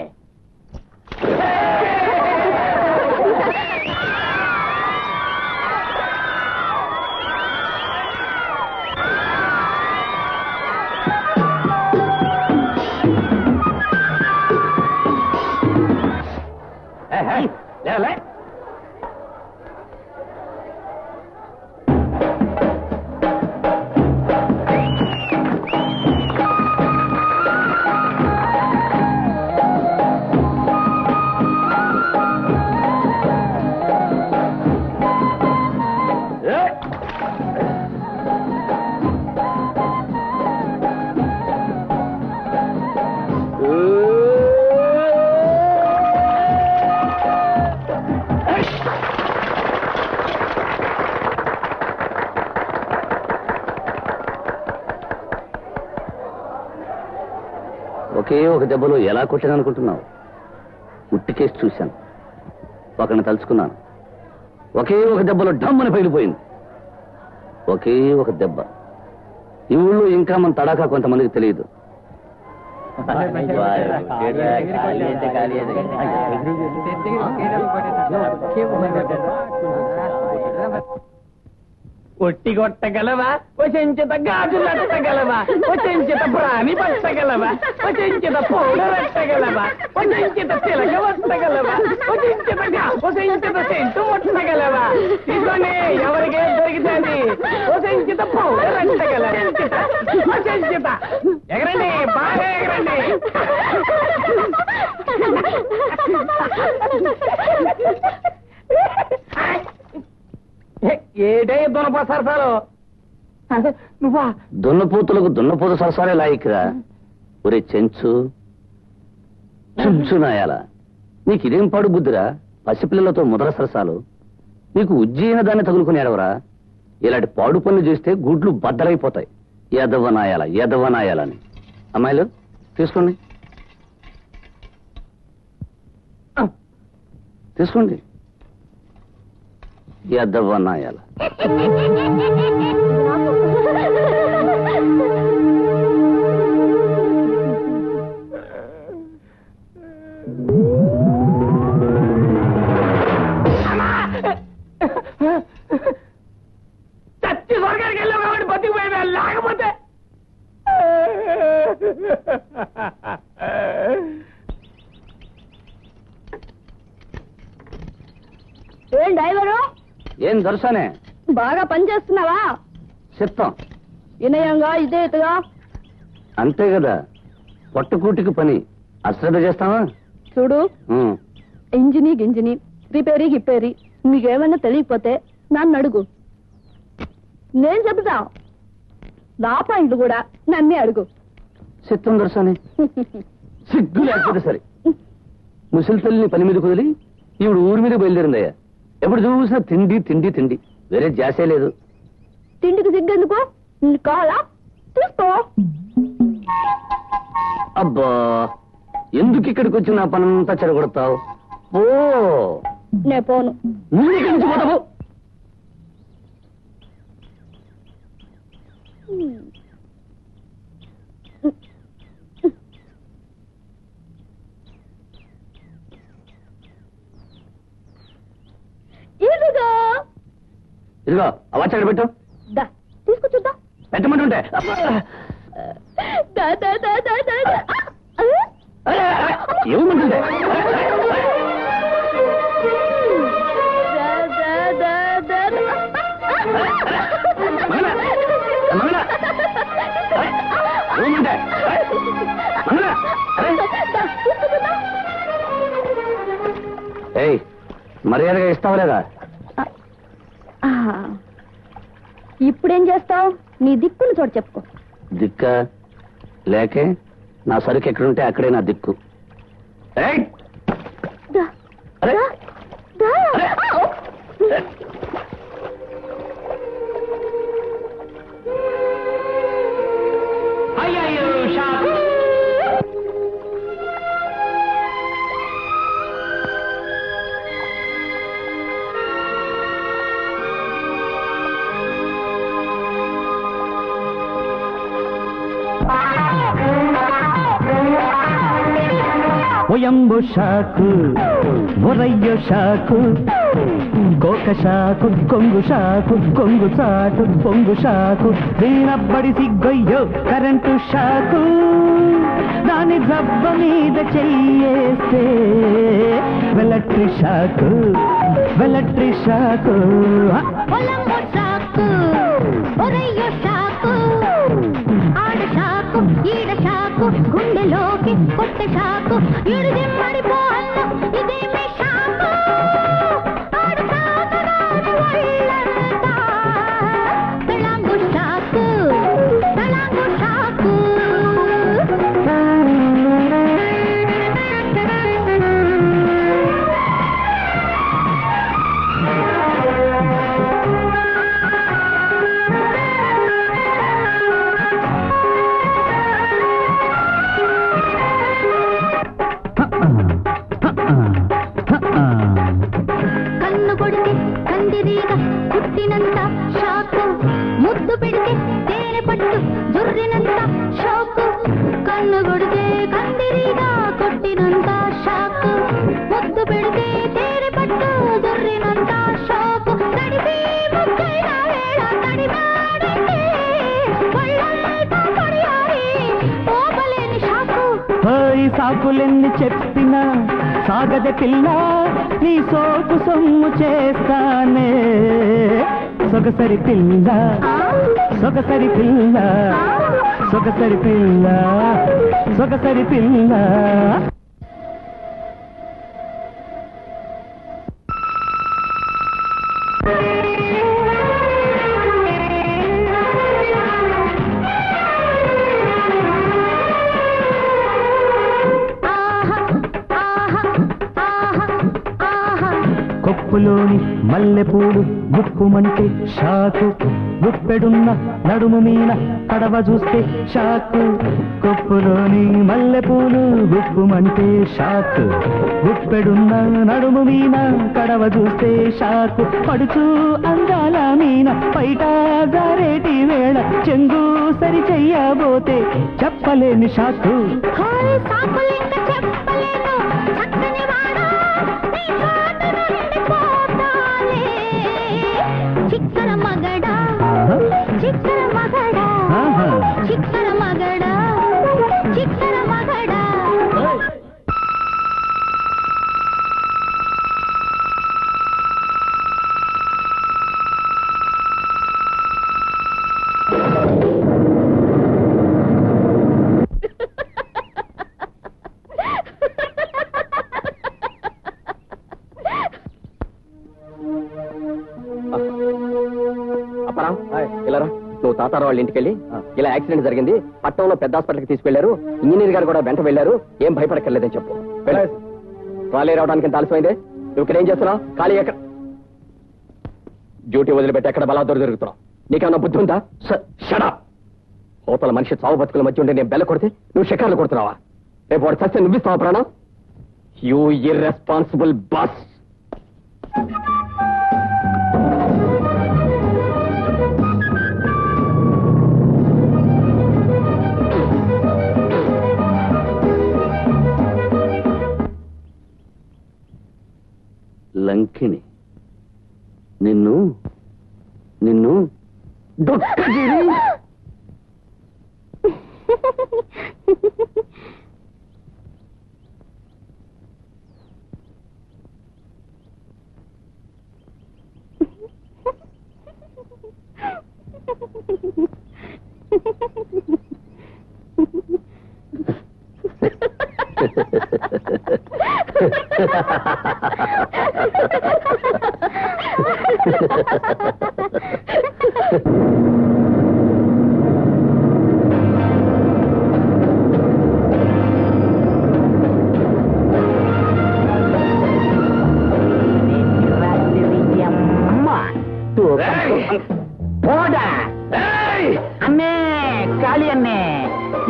లే ఒకే ఒక దెబ్బలో ఎలా కొట్టాననుకుంటున్నావు? ఉట్టికేసి చూశాను, ఒకరిని తలుచుకున్నాను. ఒకే ఒక దెబ్బలో డమ్మని పగిలిపోయింది. ఒకే ఒక దెబ్బ. ఈ ఊళ్ళో ఇంకా మన తడాకా కొంతమందికి తెలియదు. ఒట్టి కొట్టగలవా? వచంచిత గాజులట్టగలవా? వచంచిత ప్రాణి పట్టగలవా? వచంచిత పౌడరట్టగలవా? వచంచిత తిలక వట్టగలవా? వచంచిత సెంటు ముట్టగలవా? ఇదిగోనే ఎవరికే దొరికితే వచంచిత పౌడరట్టగలవా? వచంచిత ఎగరండి, బాగా ఎగరండి. ఏటే దున్నప సరసాలు నువ్వా? దున్నపోతులకు దున్నపోత సరసాలే లాయిక్రా. ఒరే చెంచు నాయాల, నీకు ఇదేం పాడు బుద్ధిరా? పసిపిల్లలతో ముదర సరసాలు. నీకు ఉజ్జయిన దాన్ని తగులుకుని ఏడవరా? ఇలాంటి పాడు పనులు చేస్తే గుడ్లు బద్దలైపోతాయి. ఎదవనాయాలని. అమ్మాయిలు తీసుకోండి, తీసుకోండి. ఎదవనాయాల. చచ్చి స్వర్గానికి వెళ్ళావు కాబట్టి బతికిపోయినా, లేకపోతే ఏం డ్రైవరు, ఏం దొరసానే? బాగా పని చేస్తున్నావా? చెప్తాం. వినయంగా ఇదేతుగా. అంతే కదా, పట్టుకూటికి పని అశ్రద్ధ చేస్తావా? చూడు, ఉం. ఇంజిని గింజిని రిపేరీ గిప్పేరీ మీకేమన్నా తెలియకపోతే నన్ను అడుగు, నేను చెబుతా. నా పాయింట్లు కూడా నన్నే అడుగు. చిత్తం దొరసానే. సిగ్గు లేకపోతే సరే. ముసలి తల్లిని పని మీద కుదిలి ఈవిడ ఊరి మీద బయలుదేరిందయ్యా. ఎప్పుడు చూసినా తిండి తిండి తిండి, వేరే జాసే లేదు. తిండికి సిగ్గెందుకు? నీకు కావాలా? తీసుకో. అబ్బా, ఎందుకు ఇక్కడికి వచ్చి నా పనంతా చెడగొడతావు? ఓ, నే పోను. ముందు ఇక్కడి నుంచి పోతావు. ఇదిగో ఆ వాచ్ అక్కడ పెట్టు. దా తీసుకు చూద్దాం. పెట్టమంటుంటే దా దా దా దా దా దా. ఏమంటుంటే దా దా దా దా దా. ఏమంటే ఏయ్ మర్యాదగా ఇస్తావా లేదా? ఇప్పుడేం చేస్తావు? నీ దిక్కులు చోటు చెప్పుకో. దిక్క లేకే నా సరుకు ఎక్కడుంటే అక్కడే నా దిక్కు. ఏయ్ దా అరే దా. అయ్యో షాక్. ఒయంబు షాకు ఒరయ్యో షాకు కోక షాకు కొంగు షాకు కొంగు చాటు పొంగు షాకు వీణబ్బడి సిగ్గొయ్యో కరెంటు షాకు దాని జబ్బ మీద చెయ్యేస్తే వెలట్రి షాకు వెలట్రి షాకు. ఒలంబు షాకు ఒరయ్యో షాకు ఆడ షాకు ఈడ షాకు గుండెలోకి కొత్త షాకు ఈడు దిమ్మడిపోహల్లో ఇదేమి షాకు ఆడు షాకు రాజు ఒళ్ళంతా తళంగు షాకు తళంగు షాకు. కన్ను కొడితే కందిరీగ పుట్టినంత షాకు ముద్దు పెడితే తేనె పట్టు జుర్రినంత షాకు. కన్ను కొడితే కందిరీగ కొట్టినంత షాకు ముద్దు పెడితే తేనె పట్టు జుర్రినంత షాకు. తడిసి ముక్కైన వేళ తడిమాడంటే ఒళ్ళంతా కొడియారి పోపలేని షాకు. ఈ సాకులెన్ని చెప్పినా సాగద పిల్ల నీ సోకు సొమ్ము చేస్తానే సొగసరి పిల్ల సొగసరి పిల్ల సొగసరి పిల్ల సొగసరి పిల్ల. కొప్పులోని మల్లెపూలు గుప్పుమంటే షాకు గుప్పెడున్న నడుము మీన కడవ చూస్తే షాకు. కొప్పులోని మల్లెపూలు గుప్పుమంటే షాకు గుప్పెడున్న నడుము మీన కడవ చూస్తే షాకు. పడుచు అందాల మీన బయట జారేటి వేళ చెంగు సరి చెయ్యబోతే చెప్పలేని షాకు. చిక్కర మగడా చిక్కర మగడా చిక్కర మగడా చిక్కర మగడా. ఇలా నువ్వు తాతారావు వాళ్ళ ఇంటికి వెళ్ళి ఇలా యాక్సిడెంట్ జరిగింది, పట్టణంలో పెద్ద హాస్పిటల్కి తీసుకెళ్లారు, ఇంజనీర్ గారు కూడా వెంట వెళ్లారు, ఏం భయపడక్కర్లేదని చెప్పు. ఖాళీ రావడానికి ఎంత ఆలస్యమైందే? నువ్వు ఇక్కడ ఏం చేస్తున్నావు? ఖాళీ ఎక్కడ? డ్యూటీ వదిలిపెట్టి ఎక్కడ బలాదూరు తిరుగుతున్నావు? నీకేమన్నా బుద్ధి ఉందా? షడా హోటల్ మనిషి చావు బతుకుల మధ్య ఉంటే నేను బెల్ల కొడితే నువ్వు షికార్లు కొడుతున్నావా? రేపు వాడు సత్యం నువ్విస్తావా ప్రాణం? You irresponsible boss. లంకిని నిన్ను నిన్ను డొక్కగిరి అన్నే కాళీ అన్నే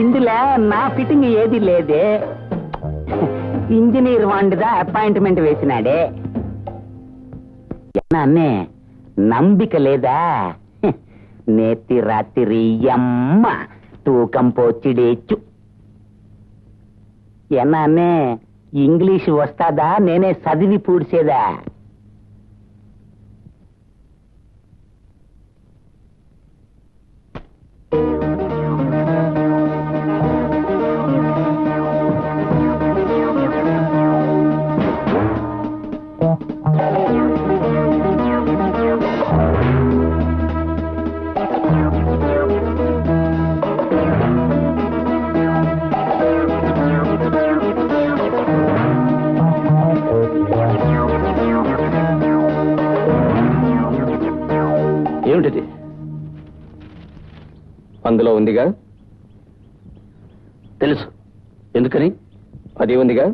ఇందులో నా ఫిట్టింగ్ ఏది లేదే ఇంజనీర్ వాండిదా అపాయింట్మెంట్ వేసినాడే అన్నే నంబిక లేదా నేతి రాత్రి అమ్మ తూకం పోచిడేచ్చు అన్నే ఇంగ్లీష్ వస్తాదా నేనే చదివి పూడ్చేదా ఏమిటిది? అందులో ఉందిగా. తెలుసు. ఎందుకని? అది ఉందిగా.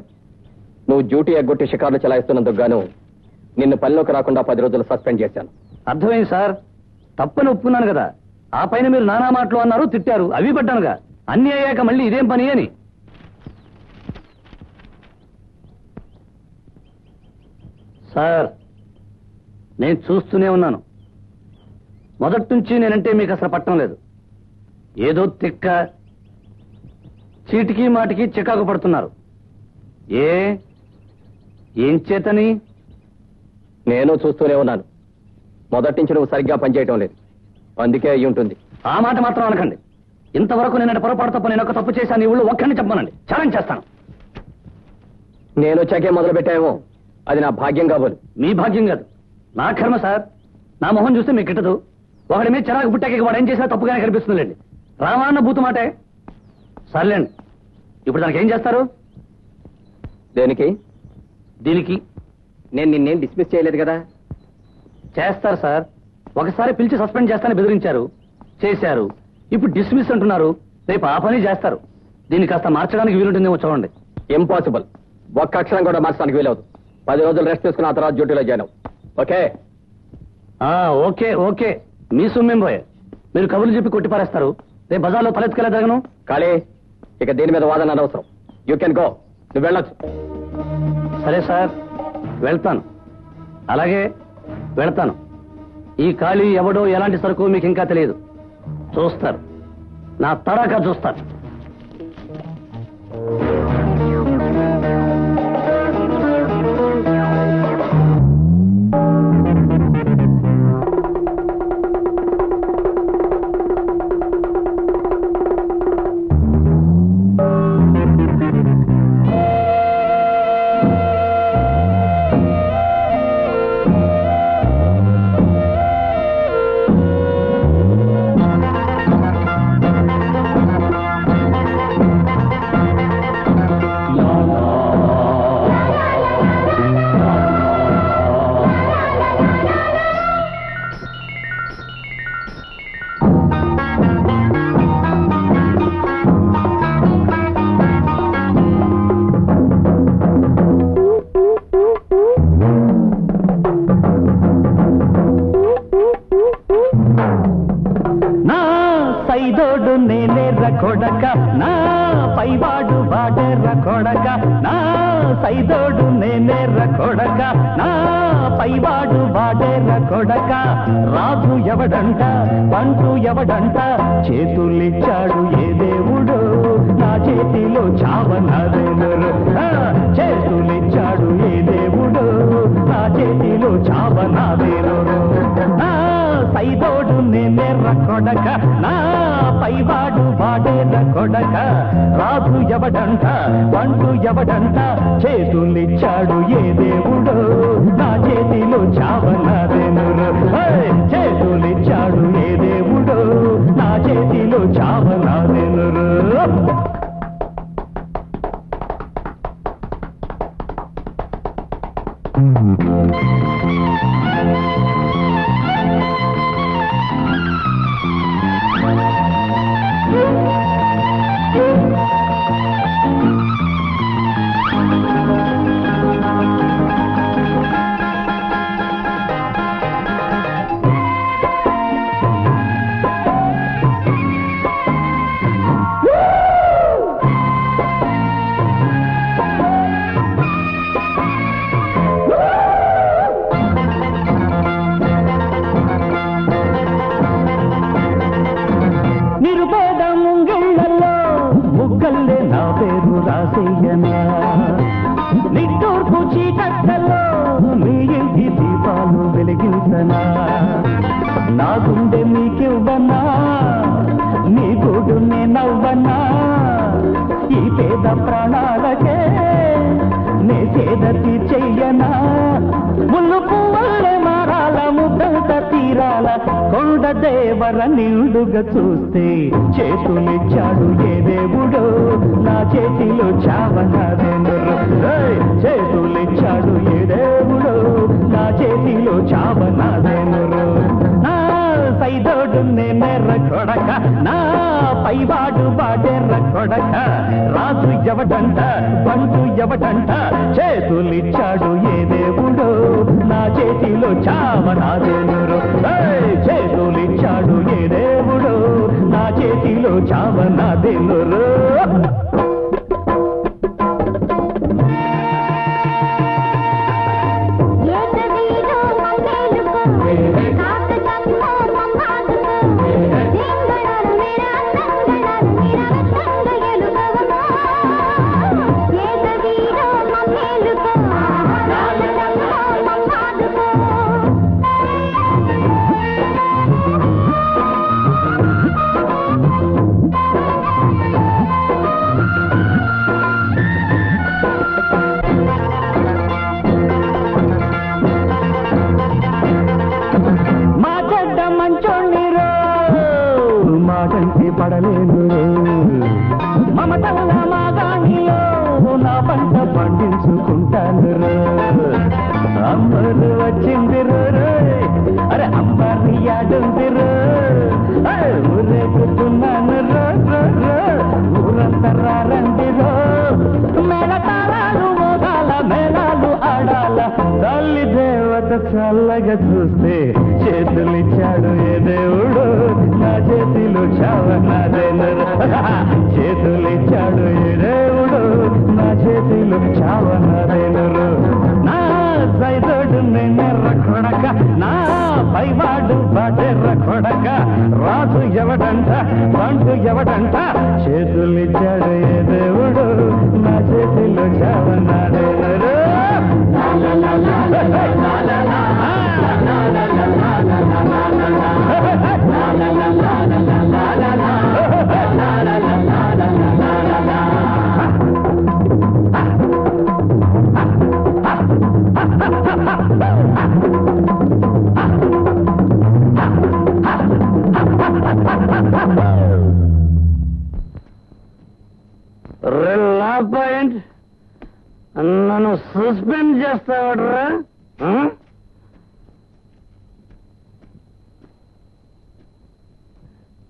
నువ్వు డ్యూటీ ఎగ్గొట్టి షికార్లు చెలాయిస్తున్నందుకు గాను నిన్ను పనిలోకి రాకుండా 10 రోజులు సస్పెండ్ చేశాను. అర్థమైంది సార్. తప్పని ఒప్పుకున్నాను కదా. ఆ పైన మీరు నానా మాటలు అన్నారు, తిట్టారు, అవి పడ్డానుగా. అన్ని అయ్యాక మళ్ళీ ఇదేం పని అని. సార్, నేను చూస్తూనే ఉన్నాను. మొదటి నుంచి నేనంటే మీకు అసలు పట్టం లేదు. ఏదో తిక్క, చీటికి మాటికి చికాకు పడుతున్నారు. ఏం చేతని? నేను చూస్తూనే ఉన్నాను. మొదటి నుంచి నువ్వు సరిగ్గా పనిచేయటం లేదు, అందుకే అయ్యి ఉంటుంది. ఆ మాట మాత్రం అనకండి. ఇంతవరకు నేను పొరపాటు తప్ప నేను ఒక తప్పు చేశాను. ఈ ఊళ్ళో ఒక్కడిని చెప్పమనండి, ఛాలెంజ్ చేస్తాను. నేను వచ్చాకే మొదలు పెట్టామో అది నా భాగ్యం కాబోలు. మీ భాగ్యం కాదు, నా కర్మ సార్. నా మొహం చూస్తే మీకు గిట్టదు. ఒకడి మీద చిరాకు పుట్టాక వాడు ఏం చేసినా తప్పుగానే కనిపిస్తుందిలేండి. రామాన్న బూతు మాటే. సర్లేండి, ఇప్పుడు దానికి ఏం చేస్తారు? దేనికి? దీనికి నేను నిన్నేం డిస్మిస్ చేయలేదు కదా. చేస్తారు సార్. ఒకసారి పిలిచి సస్పెండ్ చేస్తానని బెదిరించారు, చేశారు. ఇప్పుడు డిస్మిస్ అంటున్నారు. రేపు ఆ పని చేస్తారు. దీన్ని కాస్త మార్చడానికి వీలుంటుందేమో చూడండి. ఇంపాసిబుల్. ఒక్క అక్షరం కూడా మార్చడానికి వీలవదు. 10 రోజులు రెస్ట్ తీసుకున్న ఆ తర్వాత డ్యూటీలో జాయిన్ అవ్వు. ఓకే? Okay okay. మీ సొమ్మేం పోయే. మీరు కబుర్లు చెప్పి కొట్టి పారేస్తారు. రేపు బజార్లో తలెత్తుకెళ్ళా జరగను. ఖాళీ. ఇక దీని మీద వాదన అనవసరం. You can go. నువ్వు వెళ్ళొచ్చు. సరే సార్, వెళ్తాను. అలాగే వెళ్తాను. ఈ ఖాళీ ఎవడో ఎలాంటి సరుకు మీకు ఇంకా తెలియదు. చూస్తారు, నా తడాకా చూస్తారు. సైదోడు నేనేర్ర కొడక, నా పైవాడు వాడెర్ర కొడక. నా సైదోడు నేనేర్ర కొడక, నా పైవాడు వాడెర్ర కొడక. రాజు ఎవడంట, పంటు ఎవడంట, చేతులిచ్చాడు ఏ దేవుడు, నా చేతిలో చావనదెవరు. చేతులిచ్చాడు ఏ దేవుడు, నా చేతిలో చావనదెవరు. సైదో నేనేర కొడక నా పైవాడు వాడేర కొడక రాజు ఎవడంట పండు ఎవడంట చేతులిచ్చాడు ఏ దేవుడో నా చేతిలో చావనాదెనురు చేతులిచ్చాడు ఏ దేవుడో నా చేతిలో చావనాదెనురు నిట్టూర్పు చీకట్టలో మీ ఇంటి దీపాలు వెలిగించనా నా గుండె మీకివ్వనా నీ గూడు నేనవ్వనా ఈ పేద ప్రాణాలకే నే సేద తీర్చెయ్యనా ముళ్ళు పువ్వులే మారాల ముద్దంత తీరాల కొండ దేవర నిండుగా చూస్తే చేతులిచ్చాడు ఏ దేవుడో నా చేతిలో చావనాదెనురు చేతులిచ్చాడు ఏ దేవుడో నా చేతిలో చావనాదెనురు నా సైదోడు నేనెర్ర కొడక నా పైవాడు వాడెర్ర కొడక రాజు ఎవడంట పండు ఎవడంట చేతులిచ్చాడు ఏ దేవుడో నా చేతిలో చావనాదెనురు చేతులిచ్చాడు ఏ దేవుడో నా చేతిలో చావనాదెనురు మాటంటే పడలేదు మమతల్ల మాగాణిలో నా పంట పండించుకుంటాను అమ్మరు వచ్చిందిరు అరే అమ్మని యాడుందిరు ఊరేగుతున్నాను ఊరంతా రండిరో మేళతాళాలు మోగాల మేళాలు ఆడాల తల్లి దేవత చల్లగా చూస్తే చేతులిచ్చాడు ఏ దేవుడు నా చేతిలో చావనాదెనురు చేతులిచ్చాడు ఏ దేవుడు నా చేతిలో చావనాదెనురు నా సైదోడు నేనెర్ర కొడక నా పైవాడు వాడెర్ర కొడక రాజు ఎవడంట పండు ఎవడంట చేతులిచ్చాడు ఏ దేవుడు నా చేతిలో చావనాదెనురు పాయింట్ నన్ను సస్పెండ్ చేస్తావట్రా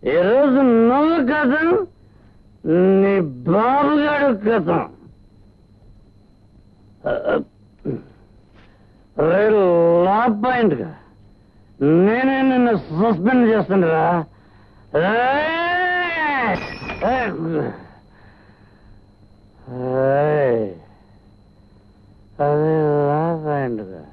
ఈరోజు నువ్వు కథం నీ బాబుగాడు కథం లా పాయింట్ గా నేనే నిన్ను సస్పెండ్ చేస్తుండరా అదే లా పాయింట్ గా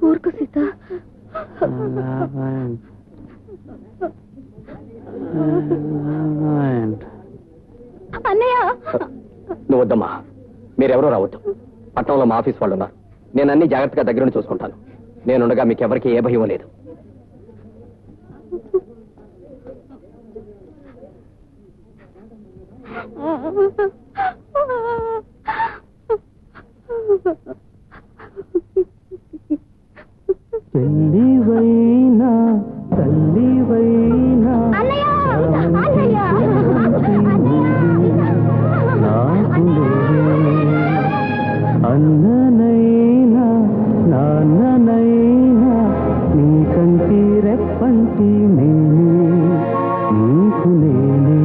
ఊరుకు సీత. అన్నయ్య నువ్వు వద్దమ్మా, మీరెవరూ రావద్దు. పట్టణంలో మా ఆఫీస్ వాళ్ళు ఉన్నారు. నేను అన్ని జాగ్రత్తగా దగ్గరుండి చూసుకుంటాను. నేనుండగా మీకు ఎవరికి ఏ భయం లేదు. తల్లివైనా తల్లివైనా అన్ననైనా నాన్ననైనా నీ కంటి రెప్పంటి నేనే నీకు నేనే.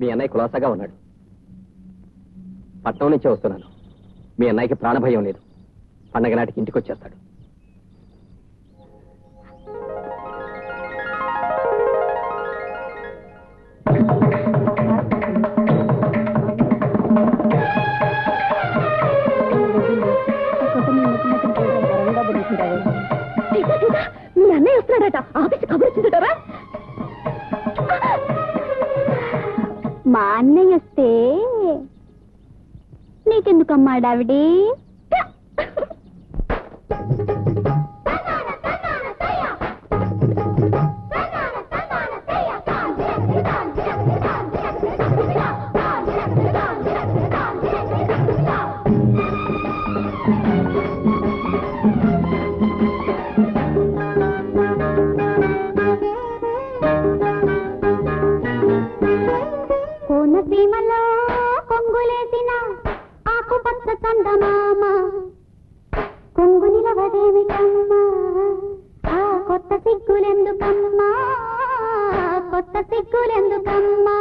మీ అన్నయ్య కులాసాగా ఉన్నాడు. పట్నం నుంచే వస్తున్నాను. మీ అన్నయ్యకి ప్రాణభయం లేదు. పండగ నాటికి ఇంటికి వచ్చేస్తాడు. మీ అన్నయ్య వస్తున్నాడట. ఆఫీస్ కబురు వచ్చిందటరా? మా అన్నయ్య వస్తే నీకెందుకమ్మా డావిడి? కోనసీమలో కొంగులేసిన ఆకుపచ్చ చందమామ కొంగు నిలవదేమిటమ్మా? ఆ కొత్త సిగ్గులెందుకమ్మా? కొత్త సిగ్గులెందుకమ్మా?